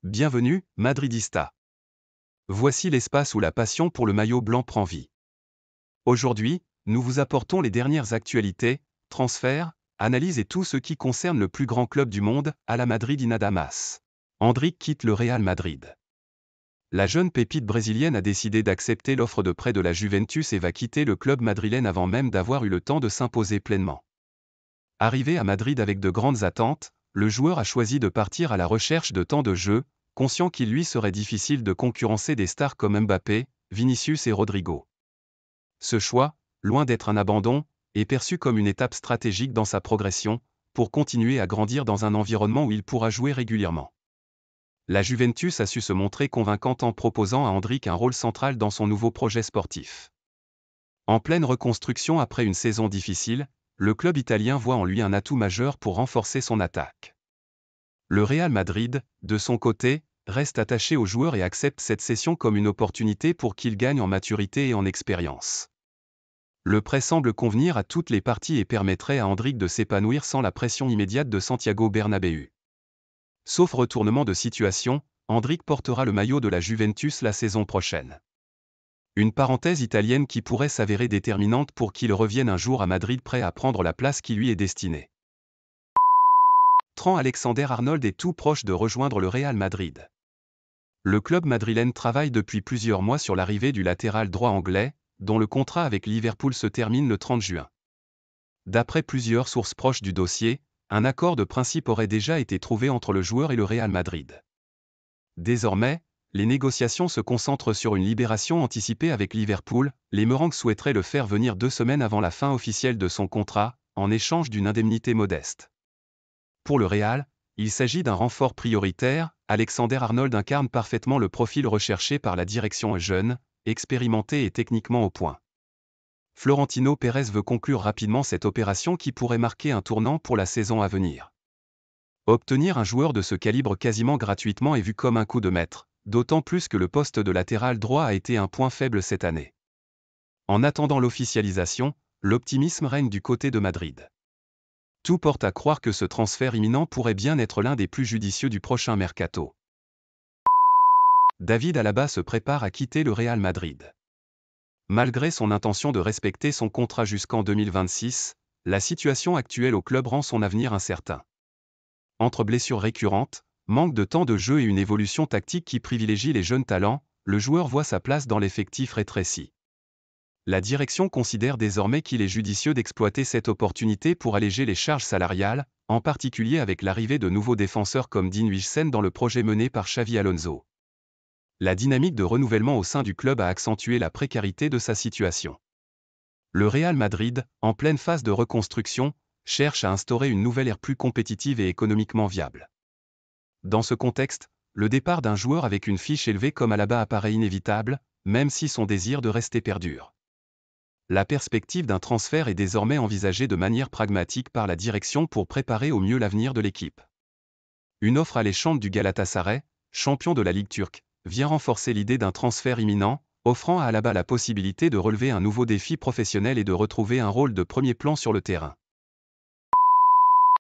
Bienvenue, Madridista. Voici l'espace où la passion pour le maillot blanc prend vie. Aujourd'hui, nous vous apportons les dernières actualités, transferts, analyses et tout ce qui concerne le plus grand club du monde, à la Madrid nada más. Endrick quitte le Real Madrid. La jeune pépite brésilienne a décidé d'accepter l'offre de prêt de la Juventus et va quitter le club madrilène avant même d'avoir eu le temps de s'imposer pleinement. Arrivé à Madrid avec de grandes attentes, le joueur a choisi de partir à la recherche de temps de jeu, conscient qu'il lui serait difficile de concurrencer des stars comme Mbappé, Vinicius et Rodrigo. Ce choix, loin d'être un abandon, est perçu comme une étape stratégique dans sa progression, pour continuer à grandir dans un environnement où il pourra jouer régulièrement. La Juventus a su se montrer convaincante en proposant à Endrick un rôle central dans son nouveau projet sportif. En pleine reconstruction après une saison difficile, le club italien voit en lui un atout majeur pour renforcer son attaque. Le Real Madrid, de son côté, reste attaché au joueur et accepte cette cession comme une opportunité pour qu'il gagne en maturité et en expérience. Le prêt semble convenir à toutes les parties et permettrait à Endrick de s'épanouir sans la pression immédiate de Santiago Bernabéu. Sauf retournement de situation, Endrick portera le maillot de la Juventus la saison prochaine. Une parenthèse italienne qui pourrait s'avérer déterminante pour qu'il revienne un jour à Madrid prêt à prendre la place qui lui est destinée. Trent Alexander-Arnold est tout proche de rejoindre le Real Madrid. Le club madrilène travaille depuis plusieurs mois sur l'arrivée du latéral droit anglais, dont le contrat avec Liverpool se termine le 30 juin. D'après plusieurs sources proches du dossier, un accord de principe aurait déjà été trouvé entre le joueur et le Real Madrid. Désormais, les négociations se concentrent sur une libération anticipée avec Liverpool. Les Merengues souhaiteraient le faire venir 2 semaines avant la fin officielle de son contrat, en échange d'une indemnité modeste. Pour le Real, il s'agit d'un renfort prioritaire. Alexander-Arnold incarne parfaitement le profil recherché par la direction jeune, expérimenté et techniquement au point. Florentino Pérez veut conclure rapidement cette opération qui pourrait marquer un tournant pour la saison à venir. Obtenir un joueur de ce calibre quasiment gratuitement est vu comme un coup de maître, d'autant plus que le poste de latéral droit a été un point faible cette année. En attendant l'officialisation, l'optimisme règne du côté de Madrid. Tout porte à croire que ce transfert imminent pourrait bien être l'un des plus judicieux du prochain mercato. David Alaba se prépare à quitter le Real Madrid. Malgré son intention de respecter son contrat jusqu'en 2026, la situation actuelle au club rend son avenir incertain. Entre blessures récurrentes, manque de temps de jeu et une évolution tactique qui privilégie les jeunes talents, le joueur voit sa place dans l'effectif rétréci. La direction considère désormais qu'il est judicieux d'exploiter cette opportunité pour alléger les charges salariales, en particulier avec l'arrivée de nouveaux défenseurs comme Dean Huijsen dans le projet mené par Xavi Alonso. La dynamique de renouvellement au sein du club a accentué la précarité de sa situation. Le Real Madrid, en pleine phase de reconstruction, cherche à instaurer une nouvelle ère plus compétitive et économiquement viable. Dans ce contexte, le départ d'un joueur avec une fiche élevée comme Alaba apparaît inévitable, même si son désir de rester perdure. La perspective d'un transfert est désormais envisagée de manière pragmatique par la direction pour préparer au mieux l'avenir de l'équipe. Une offre alléchante du Galatasaray, champion de la Ligue turque, vient renforcer l'idée d'un transfert imminent, offrant à Alaba la possibilité de relever un nouveau défi professionnel et de retrouver un rôle de premier plan sur le terrain.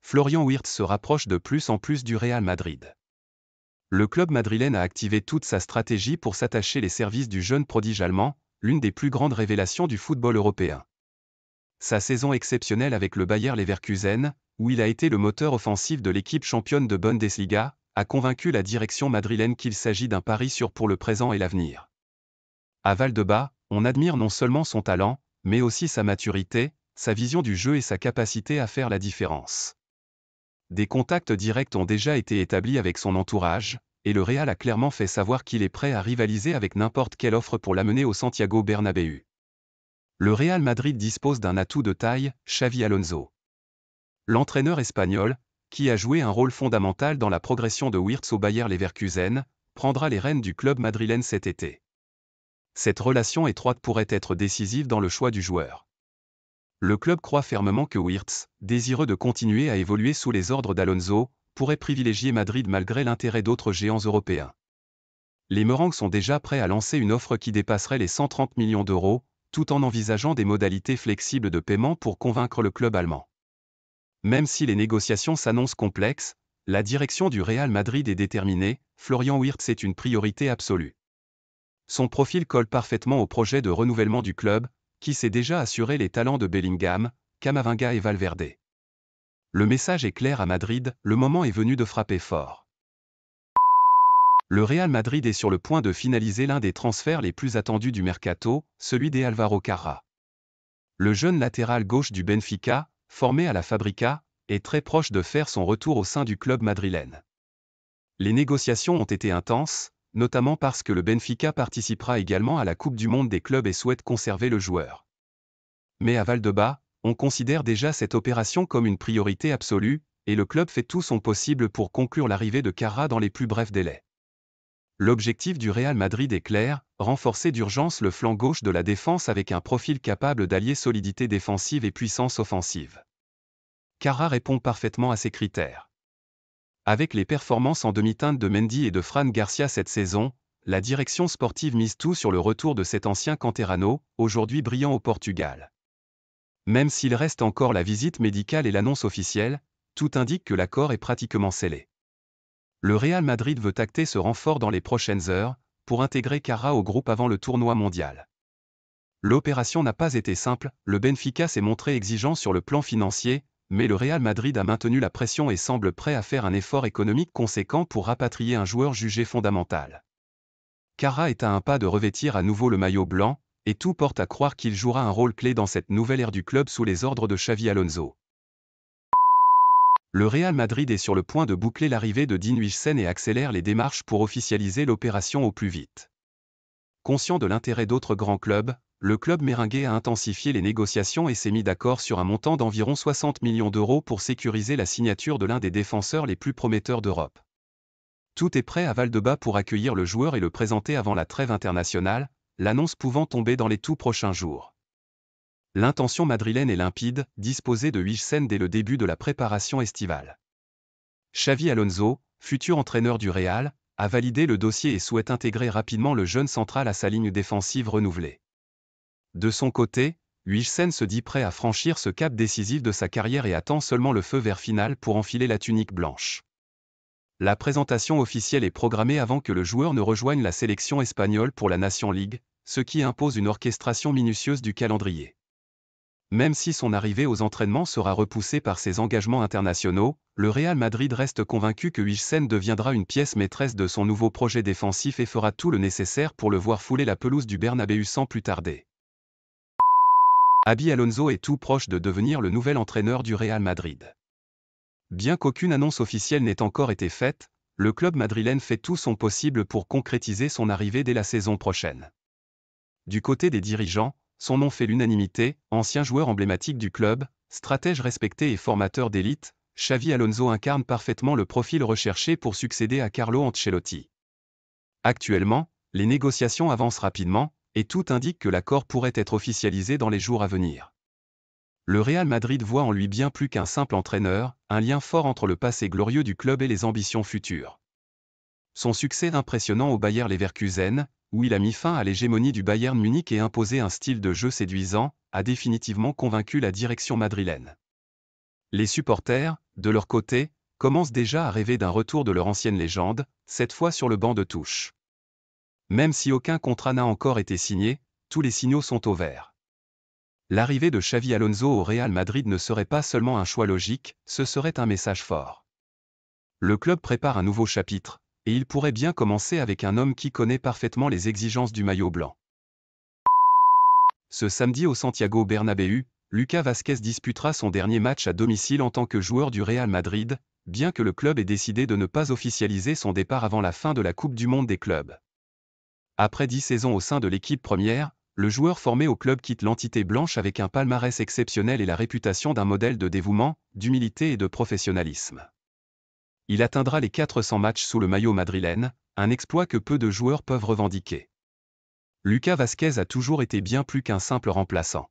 Florian Wirtz se rapproche de plus en plus du Real Madrid. Le club madrilène a activé toute sa stratégie pour s'attacher les services du jeune prodige allemand, l'une des plus grandes révélations du football européen. Sa saison exceptionnelle avec le Bayer Leverkusen, où il a été le moteur offensif de l'équipe championne de Bundesliga, a convaincu la direction madrilène qu'il s'agit d'un pari sûr pour le présent et l'avenir. À Valdebebas, on admire non seulement son talent, mais aussi sa maturité, sa vision du jeu et sa capacité à faire la différence. Des contacts directs ont déjà été établis avec son entourage, et le Real a clairement fait savoir qu'il est prêt à rivaliser avec n'importe quelle offre pour l'amener au Santiago Bernabéu. Le Real Madrid dispose d'un atout de taille, Xavi Alonso. L'entraîneur espagnol, qui a joué un rôle fondamental dans la progression de Wirtz au Bayer Leverkusen, prendra les rênes du club madrilène cet été. Cette relation étroite pourrait être décisive dans le choix du joueur. Le club croit fermement que Wirtz, désireux de continuer à évoluer sous les ordres d'Alonso, pourrait privilégier Madrid malgré l'intérêt d'autres géants européens. Les Merengues sont déjà prêts à lancer une offre qui dépasserait les 130 millions d'euros, tout en envisageant des modalités flexibles de paiement pour convaincre le club allemand. Même si les négociations s'annoncent complexes, la direction du Real Madrid est déterminée, Florian Wirtz est une priorité absolue. Son profil colle parfaitement au projet de renouvellement du club, qui s'est déjà assuré les talents de Bellingham, Camavinga et Valverde. Le message est clair à Madrid, le moment est venu de frapper fort. Le Real Madrid est sur le point de finaliser l'un des transferts les plus attendus du mercato, celui d'Álvaro Carrá. Le jeune latéral gauche du Benfica, formé à la Fabrica, est très proche de faire son retour au sein du club madrilène. Les négociations ont été intenses, notamment parce que le Benfica participera également à la Coupe du Monde des clubs et souhaite conserver le joueur. Mais à Valdebebas, on considère déjà cette opération comme une priorité absolue, et le club fait tout son possible pour conclure l'arrivée de Carrá dans les plus brefs délais. L'objectif du Real Madrid est clair, renforcer d'urgence le flanc gauche de la défense avec un profil capable d'allier solidité défensive et puissance offensive. Carrá répond parfaitement à ces critères. Avec les performances en demi-teinte de Mendy et de Fran Garcia cette saison, la direction sportive mise tout sur le retour de cet ancien canterano, aujourd'hui brillant au Portugal. Même s'il reste encore la visite médicale et l'annonce officielle, tout indique que l'accord est pratiquement scellé. Le Real Madrid veut acter ce renfort dans les prochaines heures, pour intégrer Carrá au groupe avant le tournoi mondial. L'opération n'a pas été simple, le Benfica s'est montré exigeant sur le plan financier, mais le Real Madrid a maintenu la pression et semble prêt à faire un effort économique conséquent pour rapatrier un joueur jugé fondamental. Carrá est à un pas de revêtir à nouveau le maillot blanc, et tout porte à croire qu'il jouera un rôle clé dans cette nouvelle ère du club sous les ordres de Xavi Alonso. Le Real Madrid est sur le point de boucler l'arrivée de Dean Huijsen et accélère les démarches pour officialiser l'opération au plus vite. Conscient de l'intérêt d'autres grands clubs, le club merengue a intensifié les négociations et s'est mis d'accord sur un montant d'environ 60 millions d'euros pour sécuriser la signature de l'un des défenseurs les plus prometteurs d'Europe. Tout est prêt à Valdebebas pour accueillir le joueur et le présenter avant la trêve internationale, l'annonce pouvant tomber dans les tout prochains jours. L'intention madrilène est limpide, disposer de Huijsen dès le début de la préparation estivale. Xavi Alonso, futur entraîneur du Real, a validé le dossier et souhaite intégrer rapidement le jeune central à sa ligne défensive renouvelée. De son côté, Huijsen se dit prêt à franchir ce cap décisif de sa carrière et attend seulement le feu vert final pour enfiler la tunique blanche. La présentation officielle est programmée avant que le joueur ne rejoigne la sélection espagnole pour la Nation League, ce qui impose une orchestration minutieuse du calendrier. Même si son arrivée aux entraînements sera repoussée par ses engagements internationaux, le Real Madrid reste convaincu que Huijsen deviendra une pièce maîtresse de son nouveau projet défensif et fera tout le nécessaire pour le voir fouler la pelouse du Bernabéu sans plus tarder. Xabi Alonso est tout proche de devenir le nouvel entraîneur du Real Madrid. Bien qu'aucune annonce officielle n'ait encore été faite, le club madrilène fait tout son possible pour concrétiser son arrivée dès la saison prochaine. Du côté des dirigeants, son nom fait l'unanimité, ancien joueur emblématique du club, stratège respecté et formateur d'élite, Xavi Alonso incarne parfaitement le profil recherché pour succéder à Carlo Ancelotti. Actuellement, les négociations avancent rapidement, et tout indique que l'accord pourrait être officialisé dans les jours à venir. Le Real Madrid voit en lui bien plus qu'un simple entraîneur, un lien fort entre le passé glorieux du club et les ambitions futures. Son succès impressionnant au Bayer Leverkusen, où il a mis fin à l'hégémonie du Bayern Munich et imposé un style de jeu séduisant, a définitivement convaincu la direction madrilène. Les supporters, de leur côté, commencent déjà à rêver d'un retour de leur ancienne légende, cette fois sur le banc de touche. Même si aucun contrat n'a encore été signé, tous les signaux sont au vert. L'arrivée de Xavi Alonso au Real Madrid ne serait pas seulement un choix logique, ce serait un message fort. Le club prépare un nouveau chapitre, et il pourrait bien commencer avec un homme qui connaît parfaitement les exigences du maillot blanc. Ce samedi au Santiago Bernabéu, Lucas Vázquez disputera son dernier match à domicile en tant que joueur du Real Madrid, bien que le club ait décidé de ne pas officialiser son départ avant la fin de la Coupe du Monde des clubs. Après 10 saisons au sein de l'équipe première, le joueur formé au club quitte l'entité blanche avec un palmarès exceptionnel et la réputation d'un modèle de dévouement, d'humilité et de professionnalisme. Il atteindra les 400 matchs sous le maillot madrilène, un exploit que peu de joueurs peuvent revendiquer. Lucas Vázquez a toujours été bien plus qu'un simple remplaçant.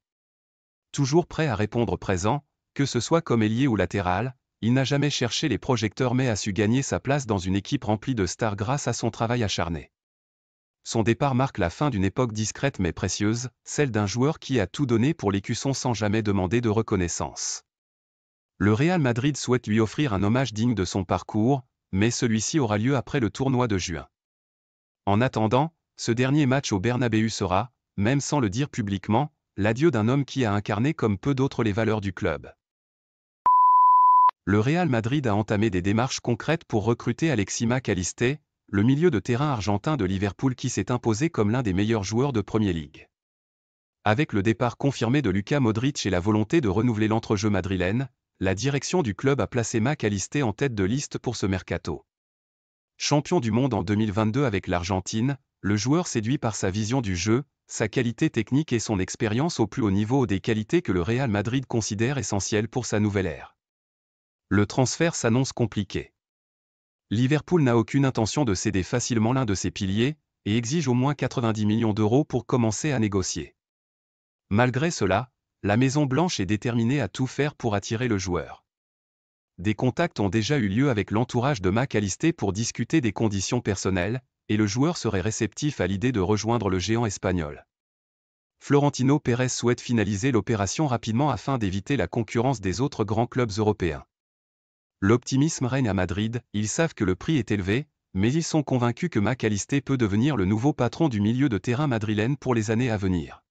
Toujours prêt à répondre présent, que ce soit comme ailier ou latéral, il n'a jamais cherché les projecteurs mais a su gagner sa place dans une équipe remplie de stars grâce à son travail acharné. Son départ marque la fin d'une époque discrète mais précieuse, celle d'un joueur qui a tout donné pour l'écusson sans jamais demander de reconnaissance. Le Real Madrid souhaite lui offrir un hommage digne de son parcours, mais celui-ci aura lieu après le tournoi de juin. En attendant, ce dernier match au Bernabéu sera, même sans le dire publiquement, l'adieu d'un homme qui a incarné comme peu d'autres les valeurs du club. Le Real Madrid a entamé des démarches concrètes pour recruter Alexis Mac Allister, le milieu de terrain argentin de Liverpool qui s'est imposé comme l'un des meilleurs joueurs de Premier League. Avec le départ confirmé de Luka Modric et la volonté de renouveler l'entrejeu madrilène, la direction du club a placé Mac Allister en tête de liste pour ce mercato. Champion du monde en 2022 avec l'Argentine, le joueur séduit par sa vision du jeu, sa qualité technique et son expérience au plus haut niveau, des qualités que le Real Madrid considère essentielles pour sa nouvelle ère. Le transfert s'annonce compliqué. Liverpool n'a aucune intention de céder facilement l'un de ses piliers, et exige au moins 90 millions d'euros pour commencer à négocier. Malgré cela, la Maison-Blanche est déterminée à tout faire pour attirer le joueur. Des contacts ont déjà eu lieu avec l'entourage de Mac Allister pour discuter des conditions personnelles, et le joueur serait réceptif à l'idée de rejoindre le géant espagnol. Florentino Pérez souhaite finaliser l'opération rapidement afin d'éviter la concurrence des autres grands clubs européens. L'optimisme règne à Madrid, ils savent que le prix est élevé, mais ils sont convaincus que Mac Allister peut devenir le nouveau patron du milieu de terrain madrilène pour les années à venir.